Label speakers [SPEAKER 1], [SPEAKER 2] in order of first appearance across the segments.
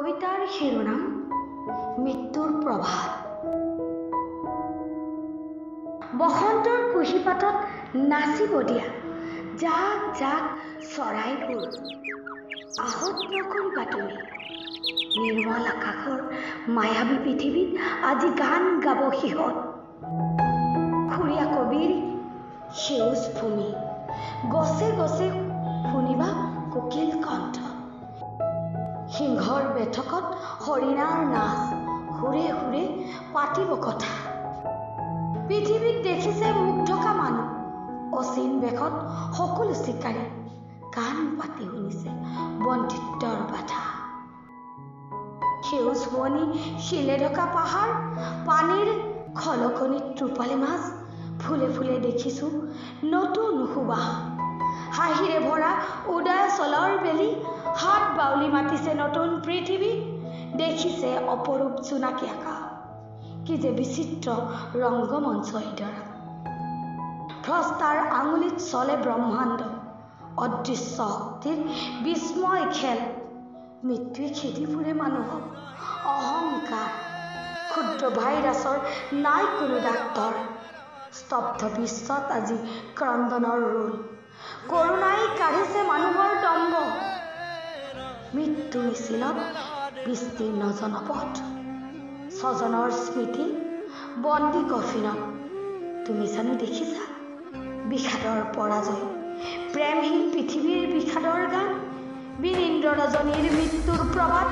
[SPEAKER 1] কবিতাৰ শিৰোনাম মৃত্যুৰ প্ৰভাত। বসন্তৰ কুঁহিপাতত নাচিব দিয়া জাক জাক চৰাইবোৰ। আহত নকৰিবা তুমি, নিৰ্মল আকাশৰ মায়াবী পৃথিৱীত আজি গান গাব সিহঁত। খুৰীয়া কবিৰ সেউজ ভূমি, গছে গছে শুনিবা কোকিল কণ্ঠ। সিংহৰ বেঠকত হৰিণাৰ নাচ, সুৰে সুৰে পাতিব কথা। পৃথিৱীত দেখিছে মুখ থকা মানুহ, অচিন বেশত সকলো চিকাৰী। কাণ পাতি শুনিছে বন্দিত্বৰ বাধা। সেউজ শুৱনি শিলে ঢকা পাহাৰ, পানীৰ খলকনিত ৰূপালী মাছ। ফুলে ফুলে দেখিছো নতুন সুবাস। হাঁহিৰে ভৰা উদয়াচলৰ বেলি, হাত বাউলি মাতিছে নতুন পৃথিৱী। দেখিছে অপৰূপ জোনাকী আকাশ, কি যে বিচিত্ৰ ৰংগমঞ্চ ইদৰা। ভ্ৰষ্টাৰ আঙুলিত চলে ব্ৰহ্মাণ্ড, অদৃশ্য শক্তিৰ বিস্ময় খেল। মৃত্যুৱে খেদি ফুৰে মানুহক, অহংকাৰ ক্ষুদ্ৰ ভাইৰাছৰ নাই কোনো ডাক্তৰ। স্তব্ধ বিশ্বত আজি ক্ৰন্দনৰ ৰোল, কৰোণাই কাঢ়িছে মানুহৰ দম্ভ। মৃত্যু মিছিলত বিস্তীৰ্ণ জনপথ, স্বজনৰ স্মৃতি বন্দী কফিনত। তুমি জানো দেখিছা বিষাদৰ পৰাজয়, প্ৰেমহীন পৃথিৱীৰ বিষাদৰ গান। বীৰেন্দ্ৰ ৰজনীৰ মৃত্যুৰ প্ৰবাদ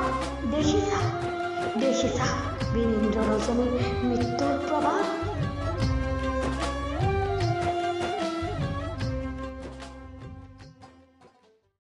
[SPEAKER 1] দেখিছা, দেখিছা বীৰেন্দ্ৰ ৰজনীৰ মৃত্যুৰ প্ৰবাদ।